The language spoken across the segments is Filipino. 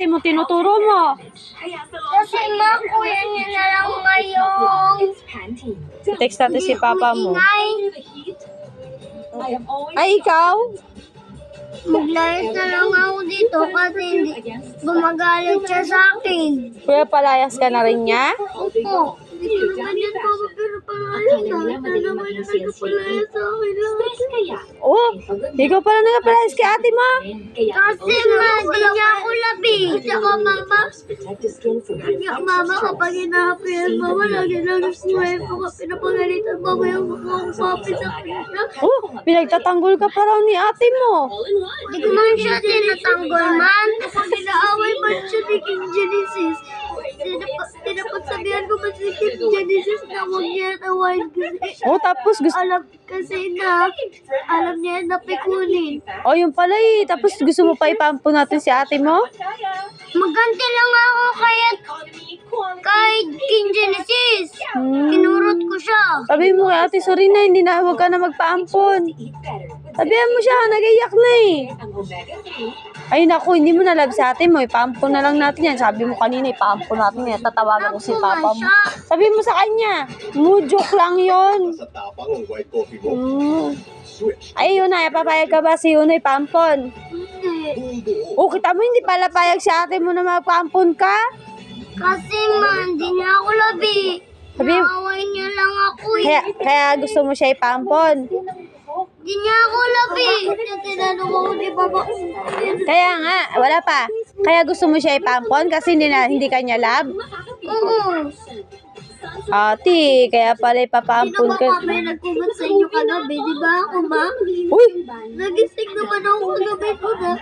ate mo, tinuturo mo. Kasi ma, kuya niya na lang ngayong Text natin si papa mo. ingay. Ay, ikaw? Maglayas na lang ako dito kasi hindi gumagalit siya sa akin. Kuya, palayas ka na rin niya? Opo. Hindi naman yan papa, pero palayas na. Ito naman yung nagpalayas sa akin lahat. Oh, ikaw pala nagpalayas kay ate mo. Kasi ma, di niya ako labi. Tsaka mama, mama kapag hinahapihan mama, lagi na nagsuhay ko. Pinapagalitan mama yung mga papi sa kanya. Oh, pinagtatanggol ka pa raw ni ate mo. Di ko man siya tinatanggol man. Kapag inaaway man siya ni King Genesis. Tinapagsabihan ko ba si King Genesis na huwag niya nawain kasi Oh, tapos gusto... alam niya na pikunin. Oh, yung pala eh. Tapos gusto mo pa ipampo natin si ate mo? Maganti lang ako kay King Genesis. Kinurot ko siya. Sabi mo kay ate Sorina, hindi na, huwag ka na magpaampon. Sabihan mo siya, nag-iyak na eh. Ay naku, hindi mo na love sa ate mo, ipaampon na lang natin yan. Sabi mo kanina, ipaampon natin yan. Tatawagan ko si papa mo. Sabi mo sa kanya, joke lang yon. Sa tapang ng white coffee mo. Switch. Ay, Yunay, papayag ka ba si Yunay pampon? Hindi. O, kita mo, hindi pala payag si ate mo na magpampon ka? Kasi man, di niya ako labi. Sabi- Naaway niya lang ako eh. Kaya gusto mo siya ipampon. Di niya ako labi. Tinanong ako ni Papa. Kaya nga, wala pa. Kaya gusto mo siya ipampon kasi hindi ka niya love? Oo. Ate, kaya pala Sino ipapampon ba ka. kami nagkumat sa inyo kagabi? Di ba ako ba? Uy! Nagising naman ako kagabi ko na.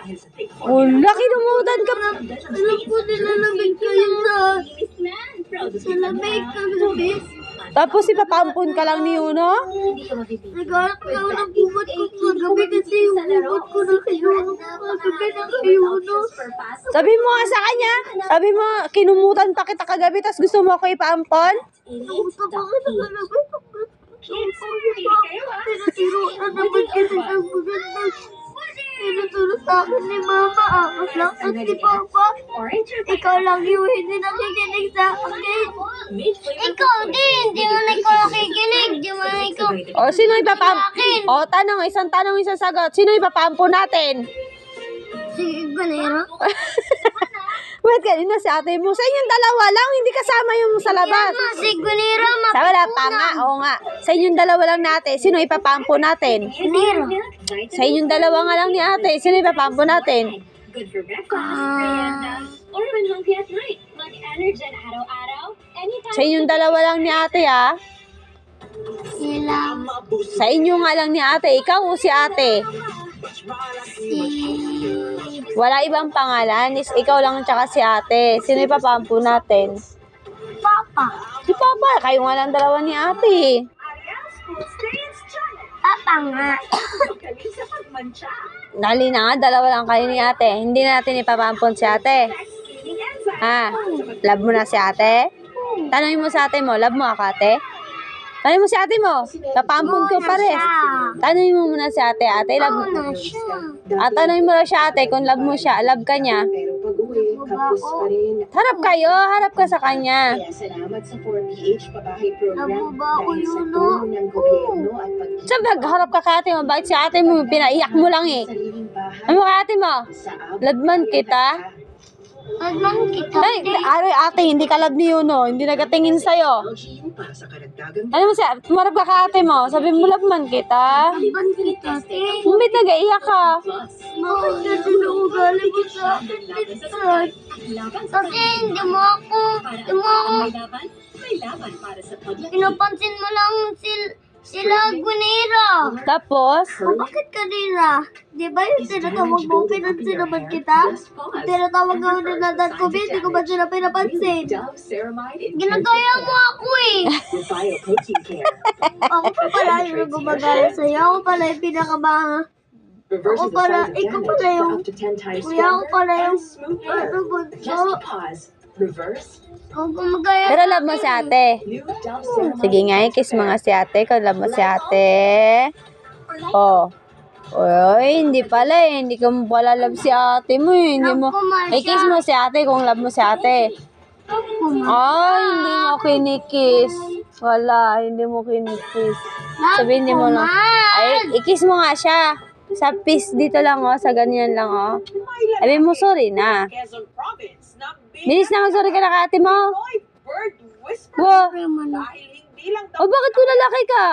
Wala, kinumutan ka. Alam ko nilalamig kayo sa lamig kagabi. Tapos ipapampon ka lang ni Uno? Nagharap na ako ng kumot ko kagabi kasi yung kumot ko na kayo. Kagabi na kayo, no? Sabi mo nga sa kanya, sabi mo, kinumutan pa kita kagabi, tapos gusto mo ako ipampon? Gusto pa ka na kagabi. Pinatiruan naman kasi ang maganda. Pinaturo sa akin ni Mama. Ang lakas ni Papa. Ikaw lang yung hindi nakikinig sa akin. Ikaw din. Di mo na ikaw nakikinig. Di mo na ikaw. O, sino ipapampon? O, isang tanong, isang sagot. Sino ipapampon natin? Si Ganero. Wait, kanina si ate mo. Sa inyong dalawa lang, hindi kasama yung sa labas. Mama, si Ganero. Sa wala pa nga, oo nga. Sa inyong dalawa lang natin, sino ipapampo natin? Ganero. Sa inyong dalawa nga lang ni ate, sino ipapampo natin? Good for breakfast, merienda, or when hungry at night. Mag-Energen araw-araw, anytime. Sa inyong dalawa lang ni ate, ah. Sila. Sa inyo nga lang ni ate, ikaw o si ate? Wala ibang pangalan, is ikaw lang tsaka si ate. Sino ipapampo natin? Papa. Si Papa, kayo nga lang dalawa ni ate. Papa nga. Dali na nga, dalawa lang kayo ni ate. Hindi na natin ipapampon si ate. Ha? Love mo na si ate? Tanongin mo sa ate mo, love mo ako ate? Tanongin mo si ate mo, papampon ko pare. Tanongin mo muna si ate, ate, love mo. Na siya. At tanongin mo lang siya ate, kung love mo siya, love ka niya. Pero pag-uwi, kapos pa rin. Harap kayo, harap ka sa kanya. Kaya salamat sa 4PH pabahay program. Labo ba ako dahil sa yun, tulong ng gobyerno at Sabi, harap ka kay ate mo, bakit si ate mo, pinaiyak mo lang eh. sariling bahay Ano mo kay ate mo? sa abot Love man kita. Nagmang kita. Ay, ate, hindi ka love ni Uno, hindi nagatingin sa'yo. LGU para sa karagdagang Ano mo siya, tumarap ka kay ate mo, sabi mo love man kita. Nagmang kita. Bakit nag-iiyak ka? Bakit na sinugali mo sa akin minsan? Kasi hindi mo ako may laban para sa paglaban. pinapansin mo lang sila Gunira. Tapos, O bakit kanina? Di ba yung tinatawag mo, pinansin naman kita? Tinatawag mo nila dad ko, hindi ko ba sila pinapansin? Dove Ceramide Ginagaya mo ako eh. with Bioprotein Care. Ako pa pala yung gumagaya sa'yo. Ako pala yung pinakamanga. Reverses Ako the pala, size of ikaw damage pala for yung, up to 10 times kuya ako stronger pala yung, and smoother. ano bunso. Just pause. Reverse. Ako gumagaya pero love mo si ate. New Dove Ceramide. Sige nga, kiss mo nga si ate, kung love mo si ate. Oh. Oy, hindi pala eh. Hindi ka mo pala love si ate mo eh. Hindi mo. Ay, kiss mo si ate kung love mo si ate. Ay, hindi mo kinikiss. Wala, hindi mo kinikiss. Sabihin hindi mo lang. Ay, ikiss mo nga siya. Sa peace dito lang oh, sa ganyan lang oh. Sabihin mo sorry na. Bilis na mag-sorry ka na kay ate mo. Wow. O bakit kung lalaki ka?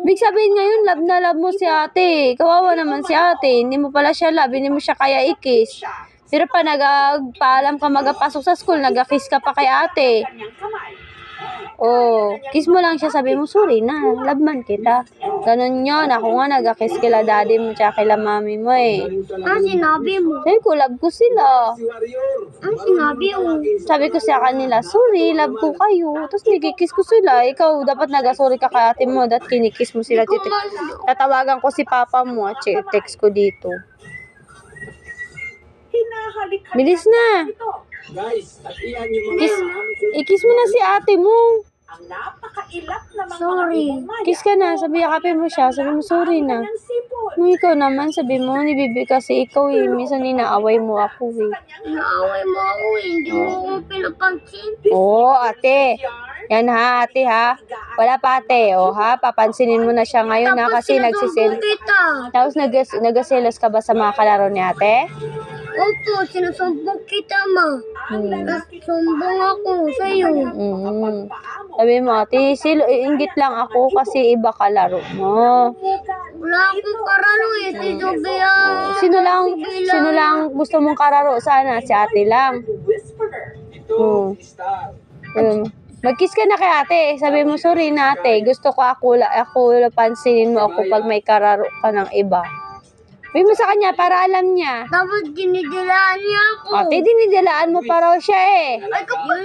Big sabihin ngayon, love na love mo si ate. Kawawa naman si ate. Hindi mo pala siya love, hindi mo siya kaya i-kiss. Pero pa nagpaalam ka magapasok sa school, nag-kiss ka pa kay ate. Oh, kiss mo lang siya, sabi mo, sorry na, love man kita. Ganon yun, ako nga nag-kiss kila daddy mo tsaka kila mami mo eh. Sinabi mo? Sabi ko, love ko sila. Sinabi mo? Sabi ko sa kanila, sorry, love ko kayo. Tapos nagkikiss ko sila. Ikaw, dapat nag-sorry ka kay ate mo. Dapat kinikiss mo sila. Tatawagan ko si papa mo at text ko dito. Bilis na. Guys, at iyan yung Kiss, i-kiss mo na si ate mo. Ang napakailap na mga Sorry. Kiss ka na. Sabi, yakapin mo siya. Sabi mo, sorry na. Nung ikaw naman, sabi mo, ni Bibi kasi ikaw eh. Minsan inaaway mo ako eh. Inaaway mo ako eh. Hindi mo ako pinapansin. Oo, ate. Yan ha, ate ha. Wala pa ate. O ha, papansinin mo na siya ngayon ha kasi nagsisil. Kita. Tapos nagasilos ka ba sa mga kalaro ni ate? Opo, sinusumbong kita, ma. Sumbong ako sa'yo. Sabi mo, ate, inggit lang ako kasi iba kalaro mo. Wala akong karalo eh. Si Sofia. Sino lang gusto mong kararo sana? Si ate lang. Mag-kiss ka na kay ate. Sabi mo, sorry na ate. Gusto ko ako pansinin mo ako pag may kararo ka ng iba. Sabi mo sa kanya para alam niya. Tapos dinidilaan niya ako. Ate, dinidilaan mo pa raw siya eh. Ay, kapag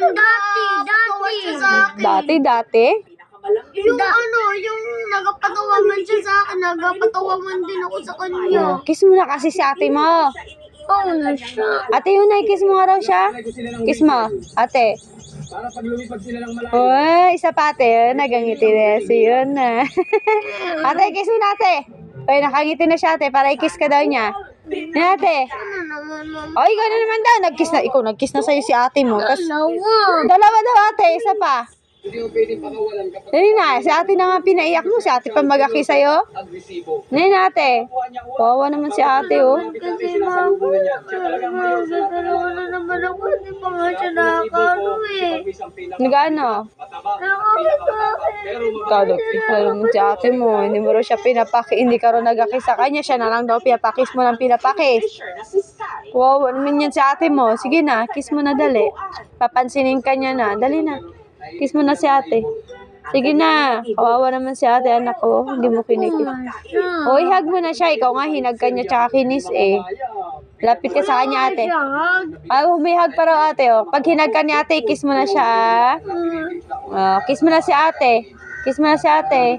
dati. Dati? Yung yung nagapatawaman siya sa akin, nagapatawaman din ako sa kanya. Kiss mo na kasi si ate mo. Oo na siya. Ate, yun na, kiss mo nga raw siya. Kiss mo, ate. para pag lumipad sila ng malayo. Uy, isa pa ate, nagangiti na si yun na. Ate, kiss mo na ate. Uy, nakangiti na siya ate, para i-kiss ka daw niya. Yan ate. Ano naman, mama? O, ikaw na naman daw, ikaw nag-kiss na sa'yo si ate mo. Tas, Dalawa. dalawa daw ate, isa pa. Hindi mo pwedeng pakawalan kapag Dali na, si ate na nga pinaiyak mo, si ate pa mag-aki sa'yo. agresibo. Dali na ate. Kawawa naman si ate oh. Kasi mama, na naman ako, hindi pa nga siya nakakano eh. Nagano? Kalo mo si ate mo, hindi mo rin siya hindi ka rin nag-aki sa kanya, siya na lang daw pinapakis mo ng pinapakis. Wow, naman yan si ate mo. Sige na, kiss mo na dali. Papansinin ka niya na, dali na. Kiss mo na si ate. Sige na, kawawa naman si ate, anak ko, hindi mo kinikis. O, ihag mo na siya, ikaw nga hinag ka niya tsaka kinis eh. Lapit ka sa kanya ate. Ay, humihag pa raw ate oh. Pag hinag ka ni ate, kiss mo na siya ah. Kiss mo na si ate. Kiss mo na si ate.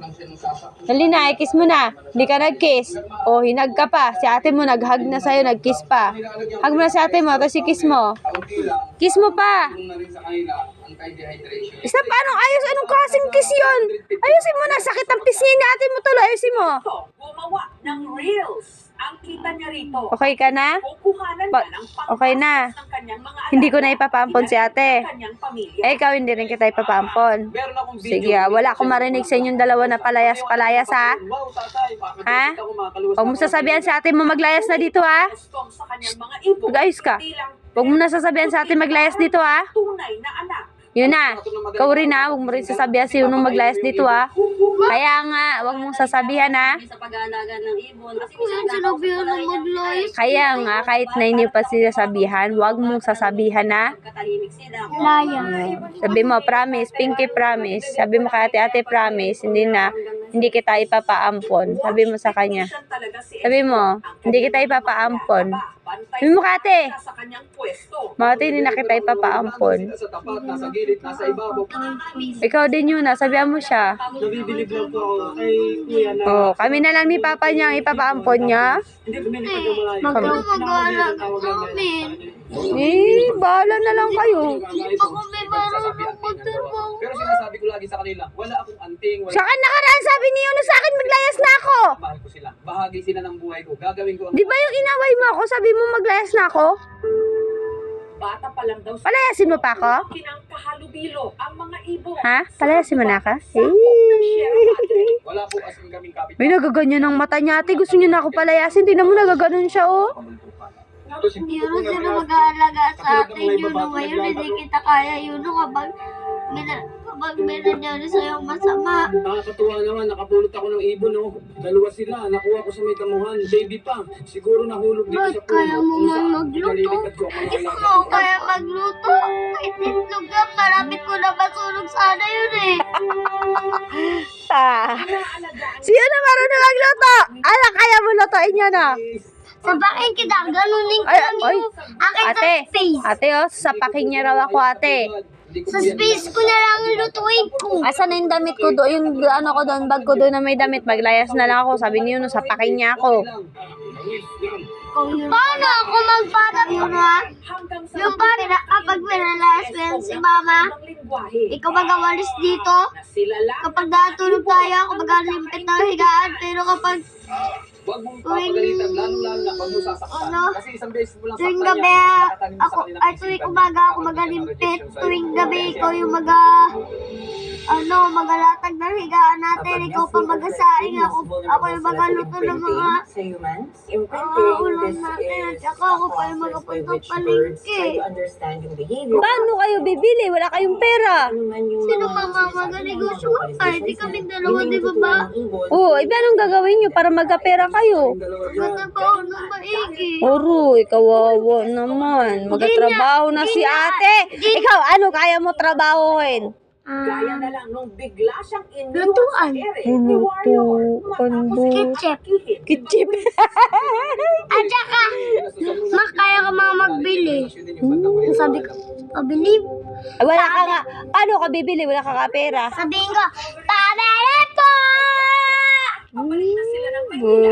Dali na, kiss mo na. Hindi ka nag-kiss. O, hinag ka pa. Si ate mo nag-hug na sa'yo, nag-kiss pa. Hug mo na si ate mo, tapos i-kiss mo. Kiss mo pa. Isa pa, anong klaseng kiss yun? Ayusin mo na, sakit ang pisngi ni ate mo tuloy. Ayusin mo. Gumawa ng reels. Ang kita niya rito. Okay ka na? Kukuhanan niya ng Okay na. ng kanyang mga Hindi ko na ipapampon si ate. kanyang pamilya. Eh, ikaw hindi rin kita ipapampon. Meron akong video. Sige, wala akong marinig sa inyong dalawa na palayas-palayas ha. Wow, tatay, bakit Ha? ako makaluwas Huwag mo sasabihan sa ate mo maglayas na dito ha. Gustong sa kanyang mga ibon. Mag-ayos ka. Hindi lang Huwag mo na sasabihan sa ate maglayas dito ha. tunay na anak. Yun na. Ikaw rin ha. Huwag mo rin sasabihan sino nung maglayas dito ha. Kaya nga, huwag mong sasabihan ha. Sa pag-aalaga ng ibon. Kasi Kung sinabihan ng maglayas. Kaya nga, kahit na hindi pa sila sabihan, huwag mong sasabihan ha. katahimik sila. Laya. Sabi mo, promise, Pinky promise. Sabi mo kay ate promise, hindi kita ipapaampon. Sabi mo sa kanya. Siya talaga si Sabi mo, hindi kita ipapaampon. Bantay Sabi mo kay ate, sa kanyang pwesto. mga ate, hindi na kita ipapaampon. Sa tapat, nasa gilid, nasa ibabaw. Ikaw din yun, sabihan mo siya. Nabibilib lang po ako kay kuya na. Oh, kami na lang ni papa niya ang ipapaampon niya. Hindi ko minipad ng malayo. Mag-aalaga namin. Eh, bahala na lang kayo. Hindi pa kami marunong magtrabaho. Pero sinasabi ko lang lagi sa kanila, wala akong anting, wala Sa akin nakaraan, sabi ni Yuno sa akin, maglayas na ako. mahal ko sila. Bahagi sila ng buhay ko. Gagawin ko ang Di ba yung inaway mo ako, sabi mo maglayas na ako? Bata pa lang daw Palayasin mo pa ako? kinangkahalubilo ang mga ibon. Ha? Palayasin mo na ka? wala po asing kaming kapit. May nagaganyan ang mata niya, ate. Gusto niyo na ako palayasin. Tingnan mo, nagaganon siya, oh. Yun sino mag-aalaga sa atin yun ngayon, hindi kita kaya yun kapag may nangyari sa'yo masama. Nakakatuwa naman, nakapulot ako ng ibon, no? Dalawa sila, nakuha ko sa may damuhan, baby pa. Siguro nahulog dito Ba't sa puno. kaya mo Kung man saan magluto? nalilipad ko ang mga Hindi mo alaga ako ko. kaya magluto. Kahit itlog ka, marami ko na masunog sana yun eh. Sino na marunong magluto? Ala, kaya mo lutoin yan, ah. Sabakin kita, ganunin ko Ay, lang ay. yung akin sa Ate, face. ate, oh, sapakin niya raw ako, ate. Sa space ko na lang lutuin ko. Asan na yung damit ko doon? Yung ano ko doon, bag ko doon na may damit. Maglayas na lang ako. Sabi niyo, no, sapakin niya ako. Paano ako magpadap yun ha? Yung pare na kapag pinalayas ko yan si mama, ikaw magawalis dito. Sila lang Kapag natulog tayo, ako magalimpit ng higaan. Pero kapag Huwag mong papagalitan, lalo-lalo na pag mo sasaktan. Ano? Kasi isang beses mo lang tuwing saktan gabi, yan, nakatanim sa ako, kanilang ay tuwing isipan. umaga ako magalimpit. Tuwing gabi, ikaw yung magalatag ng higaan natin. Ikaw pa magasaing ako. Ako yung magaluto ng mga sa humans. Imprinting, ulam this natin. At is saka ako pa yung by magapunta which birds palengke. try to understand yung behavior. Paano kayo bibili? Wala kayong pera. Ano man yung Sino mga mamamanegosyo? sinasabing Ay, di kami dalawa, yun di yung ba ba? tuturuan ng ibon. Oo, iba anong gagawin nyo para magkapera kayo? Magtatrabaho ng maigi. Uroy, kawawa naman. Magtatrabaho na si ate. Ikaw, ano kaya mo trabahuhin? gaya na lang nung bigla siyang Lutuan. Lutuan do. Kitchep. Kitchip. At saka, kaya ka mga magbili. Sabi ko, pabili. Wala ka nga. Paano ka bibili? Wala ka nga pera. Sabihin ko, pabili po! Papalit na sila ng Maynila.